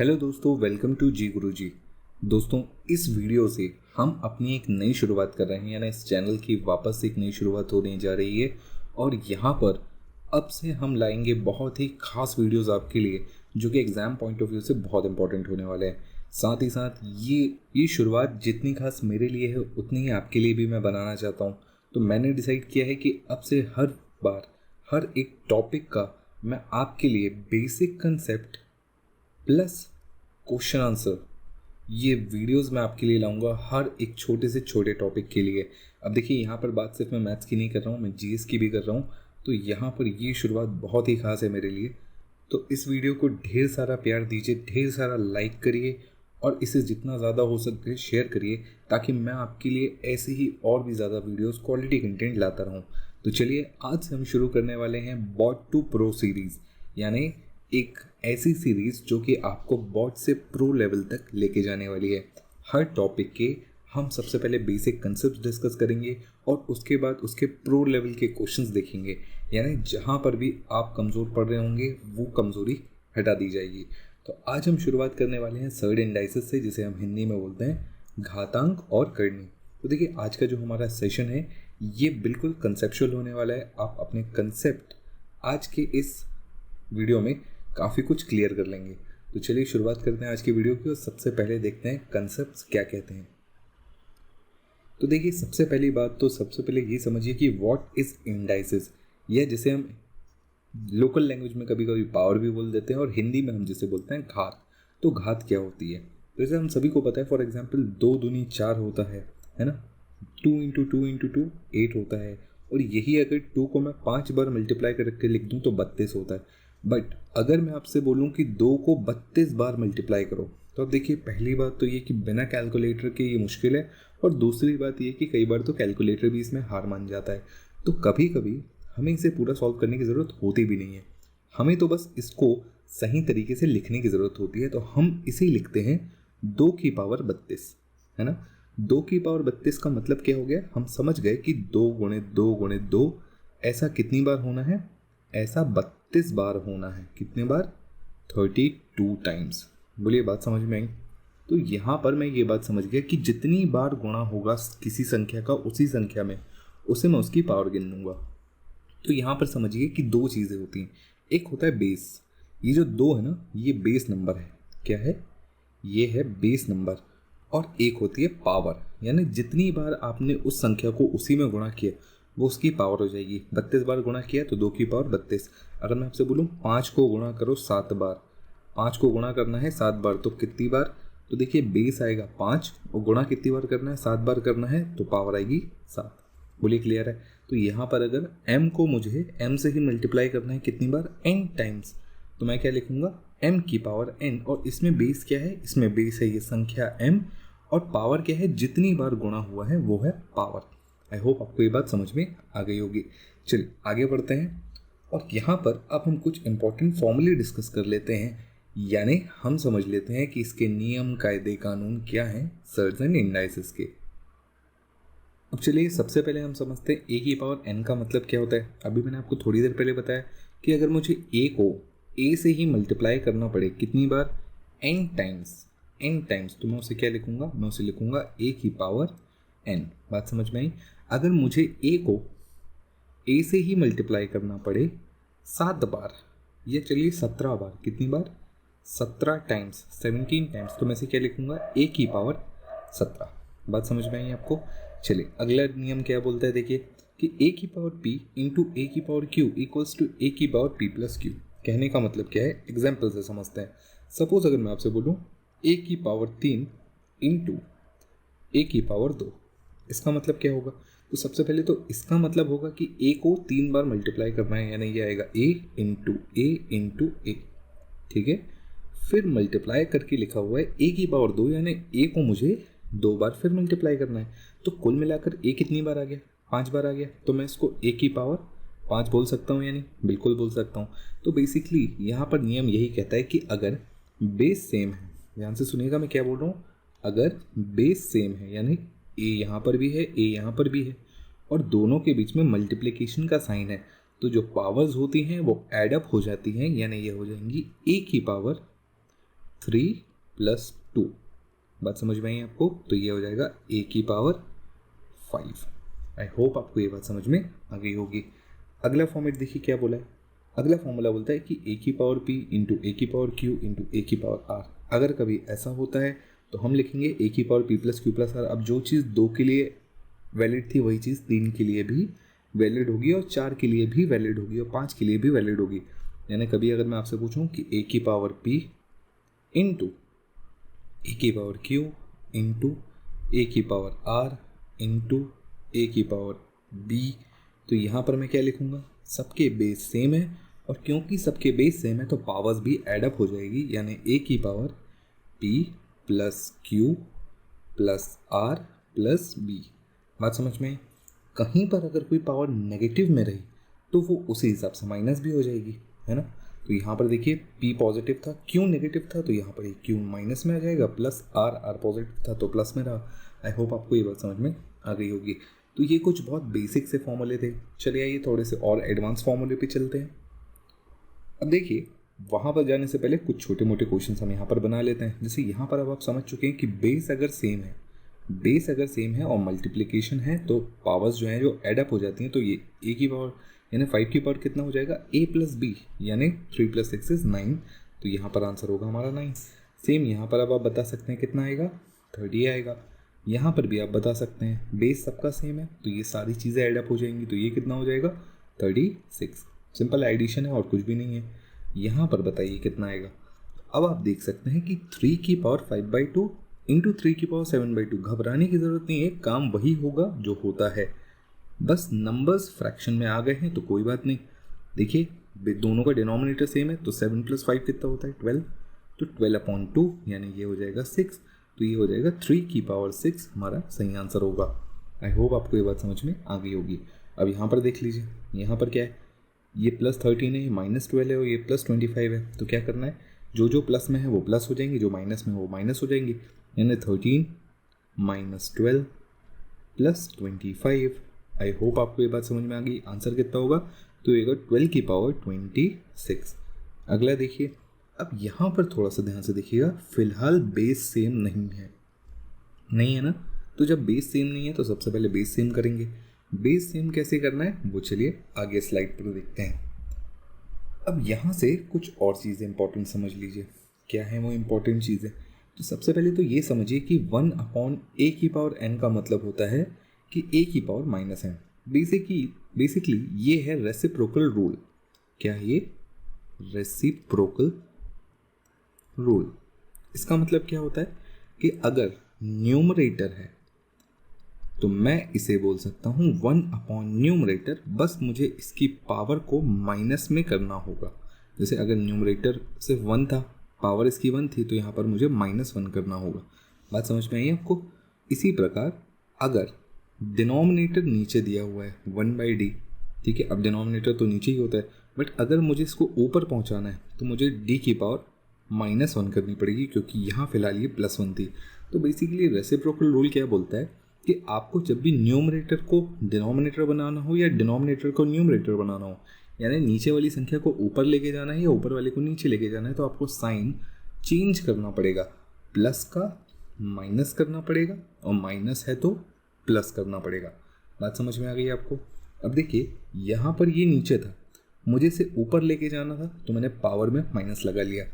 Hello दोस्तों, welcome to जी गुरु जी। दोस्तों, इस वीडियो से हम अपनी एक नई शुरुआत कर रहे हैं, यानी इस चैनल की वापस से एक नई शुरुआत होने जा रही है। और यहाँ पर अब से हम लाएंगे बहुत ही खास वीडियोस आपके लिए, जो कि एग्ज़ाम पॉइंट ऑफ व्यू से बहुत इंपॉर्टेंट होने वाले हैं। साथ ही साथ ये शुरुआत जितनी खास मेरे लिए है उतनी ही आपके लिए भी मैं बनाना चाहता हूँ। तो मैंने डिसाइड किया है कि अब से हर बार हर एक टॉपिक का मैं आपके लिए basic concept plus question answer ये वीडियोस मैं आपके लिए लाऊंगा, हर एक छोटे से छोटे टॉपिक के लिए। अब देखिए, यहाँ पर बात सिर्फ मैं मैथ्स की नहीं कर रहा हूँ, मैं जीएस की भी कर रहा हूँ। तो यहाँ पर ये शुरुआत बहुत ही खास है मेरे लिए। तो इस वीडियो को ढेर सारा प्यार दीजिए, ढेर सारा लाइक करिए और इसे जितना ज़्यादा हो सके शेयर करिए, ताकि मैं आपके लिए ऐसे ही और भी ज़्यादा वीडियोस क्वालिटी कंटेंट लाता रहूँ। तो चलिए, आज से हम शुरू करने वाले हैं बॉट टू प्रो सीरीज़, यानी एक ऐसी सीरीज़ जो कि आपको बॉट से प्रो लेवल तक लेके जाने वाली है। हर टॉपिक के हम सबसे पहले बेसिक कंसेप्ट डिस्कस करेंगे और उसके बाद उसके प्रो लेवल के क्वेश्चंस देखेंगे, यानी जहाँ पर भी आप कमज़ोर पड़ रहे होंगे वो कमज़ोरी हटा दी जाएगी। तो आज हम शुरुआत करने वाले हैं सर्ड इंडाइसिस से, जिसे हम हिंदी में बोलते हैं घातांक और करनी। तो देखिए, आज का जो हमारा सेशन है ये बिल्कुल कंसेप्चुअल होने वाला है। आप अपने कंसेप्ट आज के इस वीडियो में काफ़ी कुछ क्लियर कर लेंगे। तो चलिए शुरुआत करते हैं आज की वीडियो की और सबसे पहले देखते हैं कंसेप्ट्स क्या कहते हैं। तो देखिए, सबसे पहली बात तो सबसे पहले ये समझिए कि व्हाट इज़ इंडाइसिस, या जिसे हम लोकल लैंग्वेज में कभी कभी पावर भी बोल देते हैं और हिंदी में हम जिसे बोलते हैं घात। तो घात क्या होती है? तो जैसे हम सभी को पता है, फॉर एग्जाम्पल 2 दूनी 4 होता है ना। 2 इंटू 2 इंटू 2 8 होता है। और यही अगर 2 को मैं 5 बार मल्टीप्लाई करके लिख दूँ तो 32 होता है। बट अगर मैं आपसे बोलूँ कि 2 को 32 बार मल्टीप्लाई करो, तो अब देखिए, पहली बात तो ये कि बिना कैलकुलेटर के ये मुश्किल है, और दूसरी बात ये कि कई बार तो कैलकुलेटर भी इसमें हार मान जाता है। तो कभी कभी हमें इसे पूरा सॉल्व करने की ज़रूरत होती भी नहीं है, हमें तो बस इसको सही तरीके से लिखने की ज़रूरत होती है। तो हम इसे लिखते हैं 2 की पावर 32, है ना। 2 की पावर 32 का मतलब क्या हो गया? हम समझ गए कि 2 गुणे 2 गुणे 2 ऐसा कितनी बार होना है? ऐसा 32 बार होना है। कितने बार? 32 टाइम्स। बोलिए, बात समझ में आई? तो यहाँ पर मैं ये बात समझ गया कि जितनी बार गुणा होगा किसी संख्या का उसी संख्या में, उसे मैं उसकी पावर गिन लूँगा। तो यहाँ पर समझिए कि 2 चीज़ें होती हैं। एक होता है बेस, ये जो 2 है ना, ये बेस नंबर है। क्या है? ये है बेस नंबर। और एक होती है पावर, यानी जितनी बार आपने उस संख्या को उसी में गुणा किया वो उसकी पावर हो जाएगी। 32 बार गुणा किया तो 2 की पावर 32। अगर मैं आपसे बोलूँ 5 को गुणा करो 7 बार, 5 को गुणा करना है 7 बार, तो कितनी बार? तो देखिए, बेस आएगा 5 और गुणा कितनी बार करना है? 7 बार करना है, तो पावर आएगी 7। बोलिए, क्लियर है? तो यहाँ पर अगर m को मुझे m से ही मल्टीप्लाई करना है कितनी बार? n टाइम्स, तो मैं क्या लिखूँगा? m की पावर n। और इसमें बेस क्या है? इसमें बेस है ये संख्या m, और पावर क्या है? जितनी बार गुणा हुआ है वो है पावर। आई होप आपको ये बात समझ में आ गई होगी। चलिए आगे बढ़ते हैं, और यहाँ पर अब हम कुछ इंपॉर्टेंट फॉर्मूले डिस्कस कर लेते हैं, यानी हम समझ लेते हैं कि इसके नियम कायदे कानून क्या हैं सर्ज एंड इंडाइसिस के। अब चलिए, सबसे पहले हम समझते हैं a की पावर n का मतलब क्या होता है। अभी मैंने आपको थोड़ी देर पहले बताया कि अगर मुझे a को a से ही मल्टीप्लाई करना पड़े कितनी बार? n टाइम्स, तो मैं उसे क्या लिखूंगा? मैं उसे लिखूंगा a की पावर n। बात समझ में आई? अगर मुझे a को a से ही मल्टीप्लाई करना पड़े 7 बार, या चलिए 17 बार, कितनी बार? 17 टाइम्स, 17 टाइम्स, तो मैं इसे क्या लिखूंगा? a की पावर 17। बात समझ में आई आपको? चलिए, अगला नियम क्या बोलता है, देखिए कि a की पावर p इंटू ए की पावर q इक्वल्स टू ए की पावर p प्लस क्यू। कहने का मतलब क्या है? एग्जाम्पल से समझते हैं। सपोज अगर मैं आपसे बोलूँ a की पावर 3 इंटू ए की पावर 2, इसका मतलब क्या होगा? तो सबसे पहले तो इसका मतलब होगा कि a को 3 बार मल्टीप्लाई करना है, यानी ये आएगा a इंटू ए इंटू ए, ठीक है। फिर मल्टीप्लाई करके लिखा हुआ है a की पावर 2, यानी a को मुझे 2 बार फिर मल्टीप्लाई करना है। तो कुल मिलाकर a कितनी बार आ गया? 5 बार आ गया। तो मैं इसको a की पावर 5 बोल सकता हूँ, यानी बिल्कुल बोल सकता हूँ। तो बेसिकली यहाँ पर नियम यही कहता है कि अगर बेस सेम है, ध्यान से सुनिएगा मैं क्या बोल रहा हूँ, अगर बेस सेम है, यानी a यहाँ पर भी है, a यहाँ पर भी है, और दोनों के बीच में मल्टीप्लिकेशन का साइन है, तो जो पावर्स होती हैं वो एड अप हो जाती हैं, यानी ये हो जाएंगी a की पावर 3+2। बात समझ में आई आपको? तो ये हो जाएगा a की पावर 5। आई होप आपको ये बात समझ में आ गई होगी। अगला फॉर्मेट देखिए क्या बोला है। अगला फॉर्मूला बोलता है कि a की पावर p इंटू ए की पावर q इंटू ए की पावर r। अगर कभी ऐसा होता है तो हम लिखेंगे a की power p plus q plus r। अब जो चीज़ 2 के लिए वैलिड थी वही चीज़ 3 के लिए भी वैलिड होगी और 4 के लिए भी वैलिड होगी और 5 के लिए भी वैलिड होगी। यानी कभी अगर मैं आपसे पूछूं कि a की पावर p इंटू ए की पावर q इंटू ए की पावर r इंटू ए की पावर b, तो यहाँ पर मैं क्या लिखूँगा? सबके बेस सेम है और क्योंकि सबके बेस सेम है तो पावर्स भी एडअप हो जाएगी, यानी a की power p plus q plus r plus b। बात समझ में? कहीं पर अगर कोई पावर नेगेटिव में रही तो वो उसी हिसाब से माइनस भी हो जाएगी, है ना। तो यहाँ पर देखिए p पॉजिटिव था, q नेगेटिव था, तो यहाँ पर ये q माइनस में आ जाएगा, प्लस r पॉजिटिव था तो प्लस में रहा। आई होप आपको ये बात समझ में आ गई होगी। तो ये कुछ बहुत बेसिक से फॉर्मूले थे। चलिए आइए थोड़े से और एडवांस फॉर्मूले पे चलते हैं। अब देखिए वहाँ पर जाने से पहले कुछ छोटे मोटे क्वेश्चन हम यहाँ पर बना लेते हैं। जैसे यहाँ पर अब आप समझ चुके हैं कि बेस अगर सेम है और मल्टीप्लिकेशन है तो पावर्स जो हैं जो एडअप हो जाती हैं, तो ये a की पावर यानी 5 की पावर कितना हो जाएगा? a प्लस बी, यानी 3 + 6 = 9। तो यहाँ पर आंसर होगा हमारा 9। सेम यहाँ पर अब आप बता सकते हैं कितना आएगा? 30 आएगा। यहाँ पर भी आप बता सकते हैं बेस सबका सेम है तो ये सारी चीज़ें एडअप हो जाएंगी, तो ये कितना हो जाएगा? 36। सिंपल एडिशन है और कुछ भी नहीं है। यहाँ पर बताइए कितना आएगा? अब आप देख सकते हैं कि 3 की पावर 5/2 इंटू 3 की पावर 7/2। घबराने की ज़रूरत नहीं है, काम वही होगा जो होता है, बस नंबर्स फ्रैक्शन में आ गए हैं तो कोई बात नहीं। देखिए दोनों का डिनोमिनेटर सेम है तो 7 + 5 कितना होता है? 12। तो 12/2 यानी ये हो जाएगा 6। तो ये हो जाएगा 3 की पावर 6 हमारा सही आंसर होगा। आई होप आपको ये बात समझ में आ गई होगी। अब यहाँ पर देख लीजिए, यहाँ पर क्या है? ये +13 है, ये -12 है और ये +25 है। तो क्या करना है? जो जो प्लस में है वो प्लस हो जाएंगे, जो माइनस में है वो माइनस हो जाएंगे। यानी 13 - 12 + 25। आई होप आपको ये बात समझ में आ गई। आंसर कितना होगा? तो ये 12 की पावर 26। अगला देखिए, अब यहाँ पर थोड़ा सा ध्यान से देखिएगा। फिलहाल बेस सेम नहीं है ना। तो जब बेस सेम नहीं है तो सबसे पहले बेस सेम करेंगे। बेस सेम कैसे करना है वो चलिए आगे स्लाइड पर देखते हैं। अब यहाँ से कुछ और चीज़ें इंपॉर्टेंट समझ लीजिए। क्या है वो इंपॉर्टेंट चीज़ें? तो सबसे पहले तो ये समझिए कि 1/a की पावर n का मतलब होता है कि a की पावर -n। बेसिकली ये है रेसिप्रोकल रूल। क्या है ये? Reciprocal rule. इसका मतलब क्या होता है कि अगर न्यूमरेटर है तो मैं इसे बोल सकता हूँ 1/न्यूमरेटर, बस मुझे इसकी पावर को माइनस में करना होगा। जैसे अगर न्यूमरेटर सिर्फ 1 था, पावर इसकी 1 थी, तो यहाँ पर मुझे -1 करना होगा। बात समझ में आई आपको? इसी प्रकार अगर डिनोमिनेटर नीचे दिया हुआ है 1/d, ठीक है, अब डिनोमिनेटर तो नीचे ही होता है, बट अगर मुझे इसको ऊपर पहुँचाना है तो मुझे d की पावर -1 करनी पड़ेगी, क्योंकि यहाँ फिलहाल ये +1 थी। तो बेसिकली रेसिप्रोकल रूल क्या बोलता है कि आपको जब भी न्यूमरेटर को डिनोमिनेटर बनाना हो या डिनोमिनेटर को न्यूमरेटर बनाना हो, यानी नीचे वाली संख्या को ऊपर लेके जाना है या ऊपर वाले को नीचे लेके जाना है, तो आपको साइन चेंज करना पड़ेगा। प्लस का माइनस करना पड़ेगा और माइनस है तो प्लस करना पड़ेगा। बात समझ में आ गई आपको? अब देखिए यहाँ पर ये नीचे था, मुझे इसे ऊपर लेके जाना था तो मैंने पावर में माइनस लगा लिया।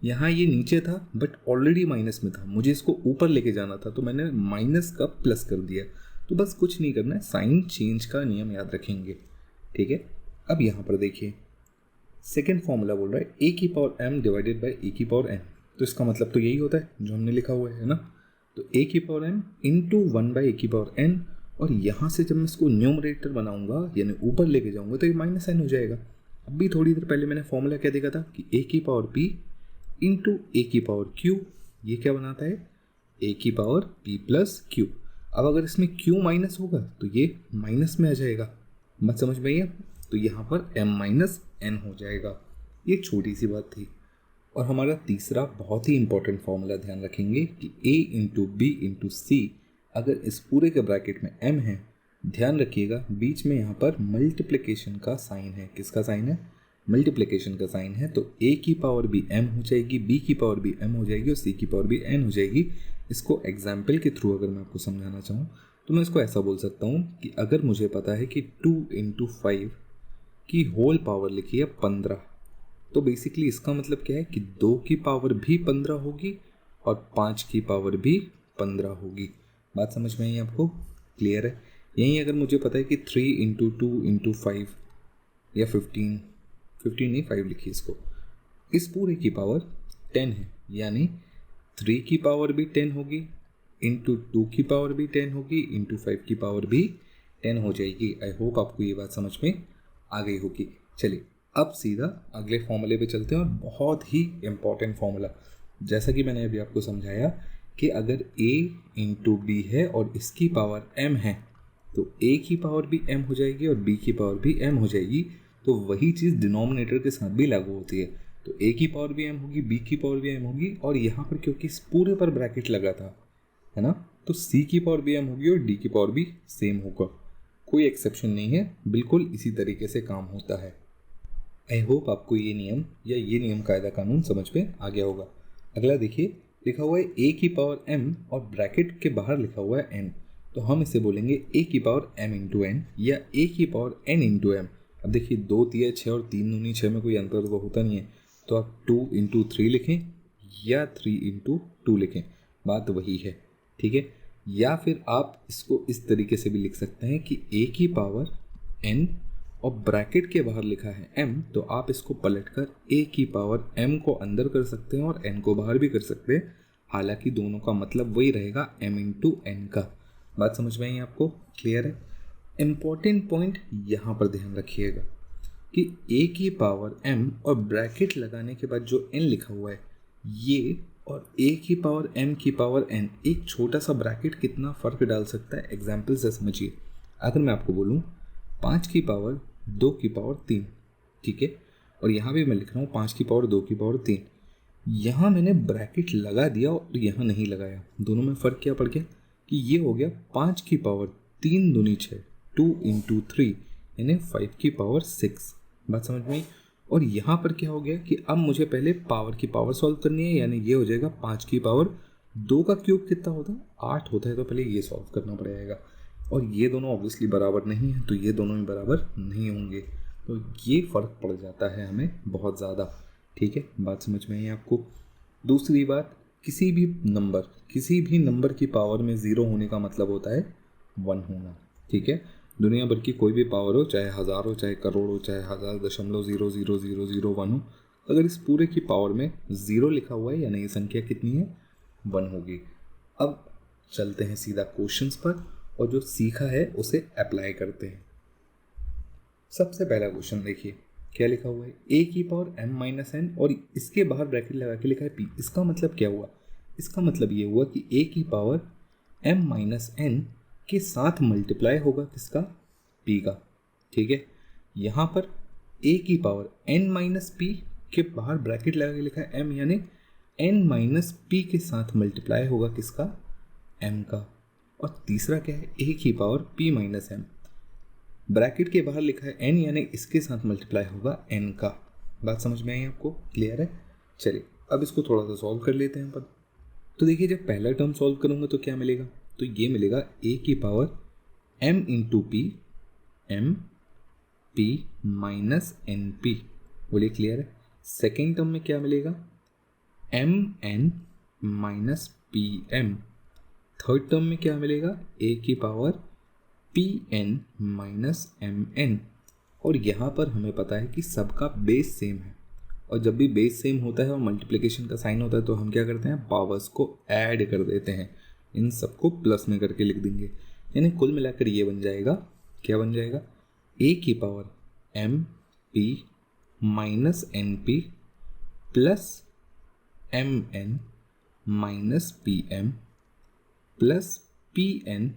यहाँ ये नीचे था बट ऑलरेडी माइनस में था, मुझे इसको ऊपर लेके जाना था तो मैंने माइनस का प्लस कर दिया। तो बस कुछ नहीं करना है, साइन चेंज का नियम याद रखेंगे, ठीक है। अब यहाँ पर देखिए सेकेंड फॉर्मूला बोल रहा है a की power m divided by a की पावर n। तो इसका मतलब तो यही होता है जो हमने लिखा हुआ है ना। तो a की पावर m इंटू 1/a की पावर n, और यहाँ से जब मैं इसको न्यूमरेटर बनाऊंगा यानी ऊपर लेके जाऊंगा तो ये -n हो जाएगा। अभी थोड़ी देर पहले मैंने फॉर्मूला क्या देखा था कि a की पावर p इंटू ए की पावर q, ये क्या बनाता है? a की पावर p प्लस q। अब अगर इसमें q माइनस होगा तो ये माइनस में आ जाएगा। मत समझ में आइए? तो यहाँ पर m-n हो जाएगा। ये छोटी सी बात थी। और हमारा तीसरा बहुत ही इंपॉर्टेंट फॉर्मूला ध्यान रखेंगे कि a इंटू बी इंटू सी, अगर इस पूरे के ब्रैकेट में m है, ध्यान रखिएगा बीच में यहाँ पर मल्टीप्लिकेशन का साइन है। किसका साइन है? मल्टीप्लिकेशन का साइन है, तो a की पावर भी m हो जाएगी, b की पावर भी m हो जाएगी और c की पावर भी n हो जाएगी। इसको एग्जाम्पल के थ्रू अगर मैं आपको समझाना चाहूँ तो मैं इसको ऐसा बोल सकता हूँ कि अगर मुझे पता है कि 2 × 5 की होल पावर लिखी है 15, तो बेसिकली इसका मतलब क्या है कि 2 की पावर भी 15 होगी और 5 की पावर भी 15 होगी। बात समझ में आई आपको? क्लियर है? यहीं अगर मुझे पता है कि 3 × 2 × 5 या 15 नहीं 5 लिखिए इसको, इस पूरे की पावर 10 है, यानी 3 की पावर भी 10 होगी, इंटू 2 की पावर भी 10 होगी, इंटू 5 की पावर भी 10 हो जाएगी। आई होप आपको ये बात समझ में आ गई होगी। चलिए अब सीधा अगले फॉर्मूले पे चलते हैं, और बहुत ही इम्पॉर्टेंट फॉर्मूला, जैसा कि मैंने अभी आपको समझाया कि अगर a इंटू बी है और इसकी पावर m है, तो a की पावर भी m हो जाएगी और b की पावर भी m हो जाएगी। तो वही चीज़ डिनोमिनेटर के साथ भी लागू होती है, तो a की पावर भी m होगी, b की पावर भी m होगी, और यहाँ पर क्योंकि इस पूरे पर ब्रैकेट लगा था, है ना, तो c की पावर भी m होगी और d की पावर भी सेम होगा। कोई एक्सेप्शन नहीं है, बिल्कुल इसी तरीके से काम होता है। आई होप आपको ये नियम या ये नियम कायदा कानून समझ में आ गया होगा। अगला देखिए, लिखा हुआ है a की पावर m और ब्रैकेट के बाहर लिखा हुआ है n, तो हम इसे बोलेंगे a की पावर m इंटू n या a की पावर n इंटू m। अब देखिए 2 तिया 6 और 3 दूनी 6 में कोई अंतर तो होता नहीं है, तो आप 2 × 3 लिखें या 3 × 2 लिखें, बात वही है, ठीक है। या फिर आप इसको इस तरीके से भी लिख सकते हैं कि a की पावर n और ब्रैकेट के बाहर लिखा है m, तो आप इसको पलटकर a की पावर m को अंदर कर सकते हैं और n को बाहर भी कर सकते हैं, हालांकि दोनों का मतलब वही रहेगा m इंटू n का। बात समझ में आई आपको? क्लियर है? इम्पॉर्टेंट पॉइंट यहाँ पर ध्यान रखिएगा कि a की पावर m और ब्रैकेट लगाने के बाद जो n लिखा हुआ है ये, और a की पावर m की पावर n, एक छोटा सा ब्रैकेट कितना फ़र्क डाल सकता है एग्जाम्पल से समझिए। अगर मैं आपको बोलूँ 5 की पावर 2 की पावर 3, ठीक है, और यहाँ भी मैं लिख रहा हूँ 5 की पावर 2 की पावर 3, यहाँ मैंने ब्रैकेट लगा दिया और यहाँ नहीं लगाया, दोनों में फ़र्क क्या पड़ गया कि ये हो गया 5 की पावर 3 दूनी 6, 2 × 3 यानी 5 की पावर 6। बात समझ में आई? और यहाँ पर क्या हो गया कि अब मुझे पहले पावर की पावर सॉल्व करनी है, यानी ये हो जाएगा 5 की पावर 2 का क्यूब कितना होता है? 8 होता है, तो पहले ये सॉल्व करना पड़ेगा, और ये दोनों ऑब्वियसली बराबर नहीं है, तो ये दोनों भी बराबर नहीं होंगे, तो ये फ़र्क पड़ जाता है हमें बहुत ज़्यादा, ठीक है। बात समझ में आई आपको? दूसरी बात, किसी भी नंबर की पावर में 0 होने का मतलब होता है 1 होना, ठीक है। दुनिया भर की कोई भी पावर हो, चाहे 1000 हो, चाहे करोड़ हो, चाहे 1000.0000001 हो, अगर इस पूरे की पावर में 0 लिखा हुआ है यानी ये संख्या कितनी है? 1 होगी। अब चलते हैं सीधा क्वेश्चंस पर, और जो सीखा है उसे अप्लाई करते हैं। सबसे पहला क्वेश्चन देखिए, क्या लिखा हुआ है? a की पावर m माइनस n और इसके बाहर ब्रैकेट लगा के लिखा है p। इसका मतलब क्या हुआ? इसका मतलब ये हुआ कि a की पावर m माइनस n के साथ मल्टीप्लाई होगा किसका? p का, ठीक है। यहाँ पर a की पावर n माइनस p के बाहर ब्रैकेट लगा के लिखा है m, यानी n माइनस p के साथ मल्टीप्लाई होगा किसका? m का। और तीसरा क्या है? a की power p minus m, bracket के बाहर लिखा है n, यानी इसके साथ मल्टीप्लाई होगा n का। बात समझ में आई आपको? क्लियर है? चलिए अब इसको थोड़ा सा सॉल्व कर लेते हैं अपन। तो देखिए, जब पहला टर्म सॉल्व करूँगा तो क्या मिलेगा? तो ये मिलेगा a की power m into p, m p minus N P. बोलिए क्लियर है? सेकेंड टर्म में क्या मिलेगा? m n minus P M. Third term में क्या मिलेगा? a की power P N minus M N. और यहाँ पर हमें पता है कि सबका बेस सेम है, और जब भी बेस सेम होता है और मल्टीप्लिकेशन का साइन होता है तो हम क्या करते हैं? पावर्स को ऐड कर देते हैं, इन सबको प्लस में करके लिख देंगे, यानी कुल मिलाकर ये बन जाएगा, क्या बन जाएगा? a की power M P minus N P plus M N minus P M plus P N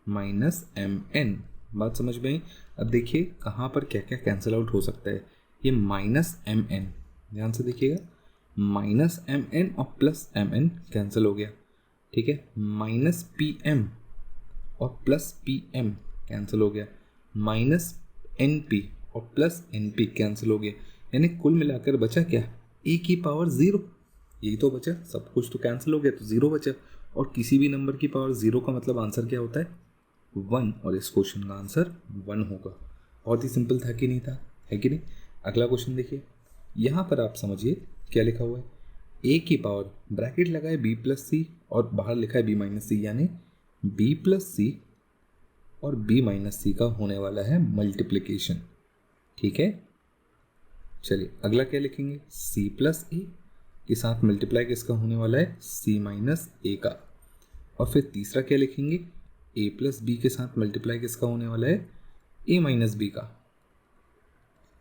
minus M N. बात समझ में आई? अब देखिए कहाँ पर क्या क्या कैंसिल आउट हो सकता है। ये माइनस एम एन, ध्यान से देखिएगा, माइनस एम एन और प्लस एम एन कैंसिल हो गया, ठीक है। माइनस पी एम और प्लस पी एम कैंसिल हो गया, माइनस एन पी और प्लस एन पी कैंसिल हो गया, यानी कुल मिलाकर बचा क्या, ए की पावर 0। यही तो बचा, सब कुछ तो कैंसिल हो गया तो 0 बचा। और किसी भी नंबर की पावर 0 का मतलब आंसर क्या होता है, 1, और इस क्वेश्चन का आंसर 1 होगा। बहुत ही सिंपल था कि नहीं था, है कि नहीं। अगला क्वेश्चन देखिए, यहाँ पर आप समझिए क्या लिखा हुआ है, ए की पावर ब्रैकेट लगा है बी प्लस सी और बाहर लिखा है बी माइनस सी, यानी बी प्लस सी और बी माइनस सी का होने वाला है मल्टीप्लिकेशन। ठीक है, चलिए अगला क्या लिखेंगे, सी प्लस ए के साथ मल्टीप्लाई किसका होने वाला है, सी माइनस ए का। और फिर तीसरा क्या लिखेंगे, ए प्लस बी के साथ मल्टीप्लाई किसका होने वाला है, ए माइनस बी का।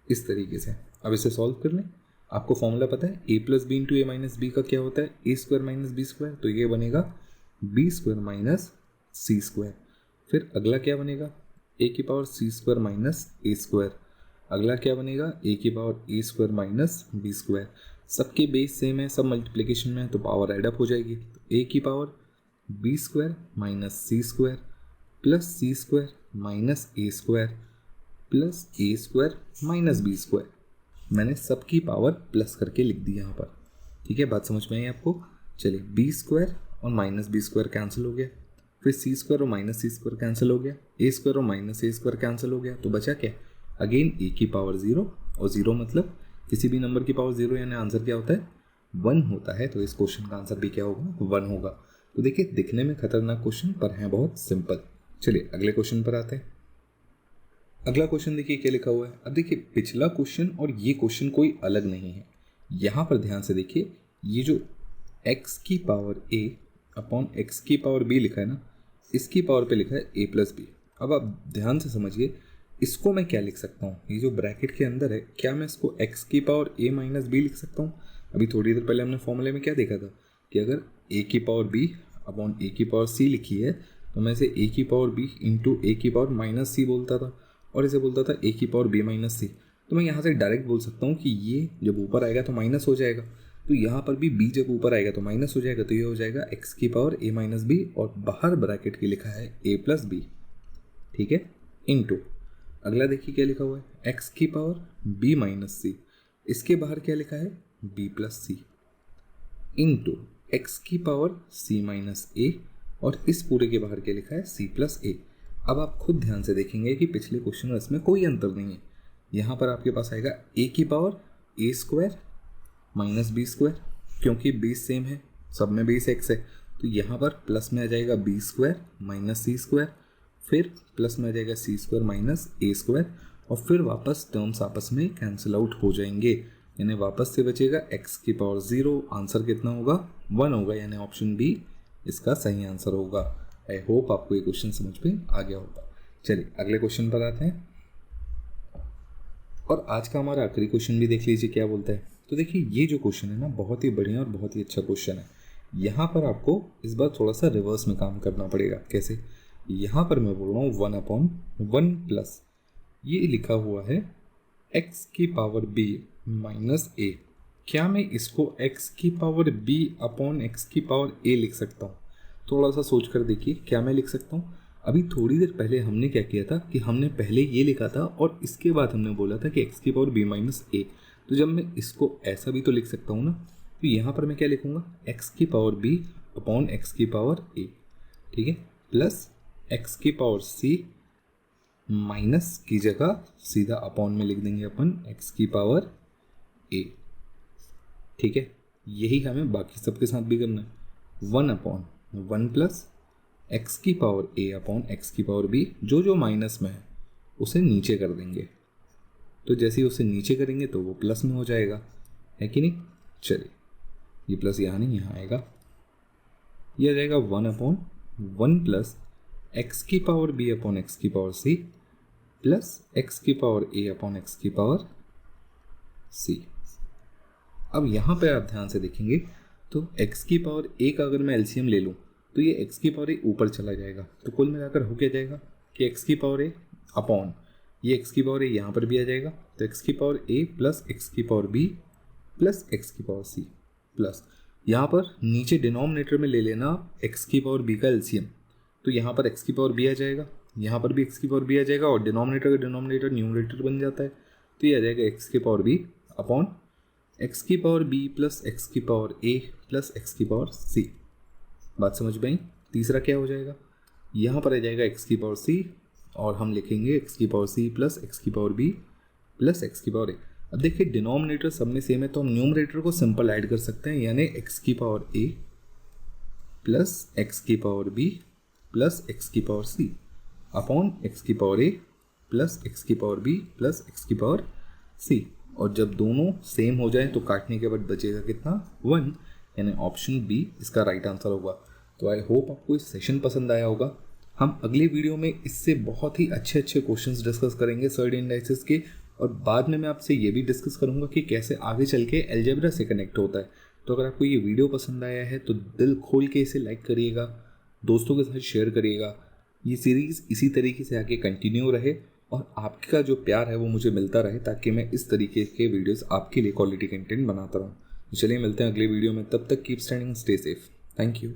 इस तरीके से अब इसे सॉल्व कर लें। आपको फॉर्मूला पता है, ए प्लस बी इंटू ए माइनस बी का क्या होता है, ए स्क्वायर माइनस बी स्क्वायर, तो ये बनेगा बी स्क्वायर माइनस सी स्क्वायर। फिर अगला क्या बनेगा, ए की पावर सी स्क्वायर माइनस ए स्क्वायर। अगला क्या बनेगा, ए की पावर ए स्क्वायर माइनस बी स्क्वायर। सबके बेस सेम है, सब मल्टीप्लिकेशन में है, तो पावर एडअप हो जाएगी। तो ए की पावर बी स्क्वायर माइनस सी स्क्वायर प्लस सी स्क्वायर माइनस ए स्क्वायर प्लस ए स्क्वायर माइनस बी स्क्वायर। मैंने सबकी पावर प्लस करके लिख दी यहाँ पर। ठीक है, बात समझ में आई आपको। चलिए, बी स्क्वायर और माइनस बी स्क्वायर कैंसिल हो गया, फिर सी स्क्वायर और माइनस सी स्क्वायर कैंसिल हो गया, ए स्क्वायर और माइनस ए स्क्वायर कैंसिल हो गया, तो बचा क्या, अगेन ए की पावर 0, और 0 मतलब किसी भी नंबर की पावर 0, यानी आंसर क्या होता है, 1 होता है। तो इस क्वेश्चन का आंसर भी क्या होगा, 1 होगा। तो देखिए, दिखने में खतरनाक क्वेश्चन पर है बहुत सिंपल। चलिए अगले क्वेश्चन पर आते हैं। अगला क्वेश्चन देखिए क्या लिखा हुआ है। अब देखिए, पिछला क्वेश्चन और ये क्वेश्चन कोई अलग नहीं है। यहाँ पर ध्यान से देखिए, ये जो x की पावर a अपॉन x की पावर b लिखा है ना, इसकी पावर पे लिखा है a प्लस बी। अब आप ध्यान से समझिए, इसको मैं क्या लिख सकता हूँ, ये जो ब्रैकेट के अंदर है, क्या मैं इसको x की पावर a माइनस बी लिख सकता हूँ। अभी थोड़ी देर पहले हमने फॉर्मूले में क्या देखा था कि अगर a की पावर b अपॉन a की पावर c लिखी है, तो मैं इसे a की पावर b इंटू a की पावर माइनस सी बोलता था, और इसे बोलता था a की पावर b माइनस सी। तो मैं यहाँ से डायरेक्ट बोल सकता हूँ कि ये जब ऊपर आएगा तो माइनस हो जाएगा, तो यहाँ पर भी b जब ऊपर आएगा तो माइनस हो जाएगा, तो ये हो जाएगा x की पावर a माइनस बी, और बाहर ब्रैकेट की लिखा है a प्लस बी। ठीक है, इनटू अगला देखिए क्या लिखा हुआ है, x की पावर b माइनस सी, इसके बाहर क्या लिखा है b प्लस सी, इंटू एक्स की पावर c माइनस ए, और इस पूरे के बाहर क्या लिखा है c प्लस ए। अब आप खुद ध्यान से देखेंगे कि पिछले क्वेश्चन में इसमें कोई अंतर नहीं है। यहाँ पर आपके पास आएगा a की power a square minus B square, क्योंकि बेस सेम है, सब में बेस x है, तो यहाँ पर प्लस में आ जाएगा बी स्क्वायर माइनस सी स्क्वायर, फिर प्लस में आ जाएगा सी स्क्वायर माइनस ए स्क्वायर, और फिर वापस टर्म्स आपस में कैंसिल आउट हो जाएंगे, यानी वापस से बचेगा x की पावर 0। आंसर कितना होगा, 1 होगा, यानी ऑप्शन बी इसका सही आंसर होगा। आई होप आपको ये क्वेश्चन समझ में आ गया होगा। चलिए अगले क्वेश्चन पर आते हैं, और आज का हमारा आखिरी क्वेश्चन भी देख लीजिए क्या बोलता है। तो देखिए, ये जो क्वेश्चन है ना, बहुत ही बढ़िया और बहुत ही अच्छा क्वेश्चन है। यहाँ पर आपको इस बार थोड़ा सा रिवर्स में काम करना पड़ेगा। कैसे, यहाँ पर मैं बोल रहा हूँ 1/1 प्लस ये लिखा हुआ है x की पावर b माइनस a। क्या मैं इसको x की पावर b अपॉन x की पावर a लिख सकता हूँ? थोड़ा सा सोच कर देखिए, क्या मैं लिख सकता हूँ? अभी थोड़ी देर पहले हमने क्या किया था कि हमने पहले ये लिखा था और इसके बाद हमने बोला था कि x की पावर b माइनस a। तो जब मैं इसको ऐसा भी तो लिख सकता हूँ ना, तो यहाँ पर मैं क्या लिखूँगा, x की पावर b अपॉन x की पावर a, ठीक है, प्लस x की पावर c माइनस की जगह सीधा अपॉन में लिख देंगे अपन x की पावर a। ठीक है, यही हमें बाकी सबके साथ भी करना है। 1/1 प्लस x की पावर a अपॉन x की पावर b, जो जो माइनस में है उसे नीचे कर देंगे। तो जैसे ही उसे नीचे करेंगे तो वो प्लस में हो जाएगा, है कि नहीं। चलिए, ये प्लस यहाँ नहीं, यहाँ आएगा, ये आ जाएगा 1/1 प्लस x की पावर b अपॉन x की पावर c प्लस x की पावर a अपॉन x की पावर c। अब यहाँ पे आप ध्यान से देखेंगे तो x की पावर a का अगर मैं एलसीएम ले लूँ तो ये x की पावर a ऊपर चला जाएगा, तो कुल मिलाकर हो क्या जाएगा कि x की पावर a अपॉन ये x की पावर a यहाँ पर भी आ जाएगा, तो x की पावर a प्लस x की पावर b प्लस x की पावर c प्लस यहाँ पर नीचे डिनोमिनेटर में ले लेना x की पावर b का एलसीएम, तो यहाँ पर x की पावर b आ जाएगा, यहाँ पर भी x की पावर b आ जाएगा, और डिनोमिनेटर का डिनोमिनेटर न्यूमरेटर बन जाता है, तो ये आ जाएगा x की पावर b अपॉन एक्स की पावर बी प्लस एक्स की पावर ए प्लस एक्स की पावर सी। बात समझ में आई? तीसरा क्या हो जाएगा, यहाँ पर आ जाएगा एक्स की पावर सी और हम लिखेंगे एक्स की पावर सी प्लस एक्स की पावर बी प्लस एक्स की पावर ए। अब देखिए डिनोमिनेटर सब में सेम है तो हम न्यूमरेटर को सिंपल ऐड कर सकते हैं, यानी एक्स की पावर ए प्लस एक्स की पावर बी प्लस एक्स की पावर सी अपॉन एक्स की पावर ए प्लस एक्स की पावर बी प्लस एक्स की पावर सी। और जब दोनों सेम हो जाए तो काटने के बाद बचेगा कितना, 1, यानी ऑप्शन बी इसका राइट आंसर होगा। तो आई होप आपको इस सेशन पसंद आया होगा। हम अगले वीडियो में इससे बहुत ही अच्छे अच्छे क्वेश्चंस डिस्कस करेंगे सर्ड इंडाइसिस के, और बाद में मैं आपसे ये भी डिस्कस करूंगा कि कैसे आगे चल के अलजेब्रा से कनेक्ट होता है। तो अगर आपको ये वीडियो पसंद आया है तो दिल खोल के इसे लाइक करिएगा, दोस्तों के साथ शेयर करिएगा। ये सीरीज़ इसी तरीके से आगे कंटिन्यू रहे और आपका जो प्यार है वो मुझे मिलता रहे, ताकि मैं इस तरीके के वीडियोस आपके लिए क्वालिटी कंटेंट बनाता रहूँ। तो चलिए मिलते हैं अगले वीडियो में, तब तक keep standing, stay safe, thank you.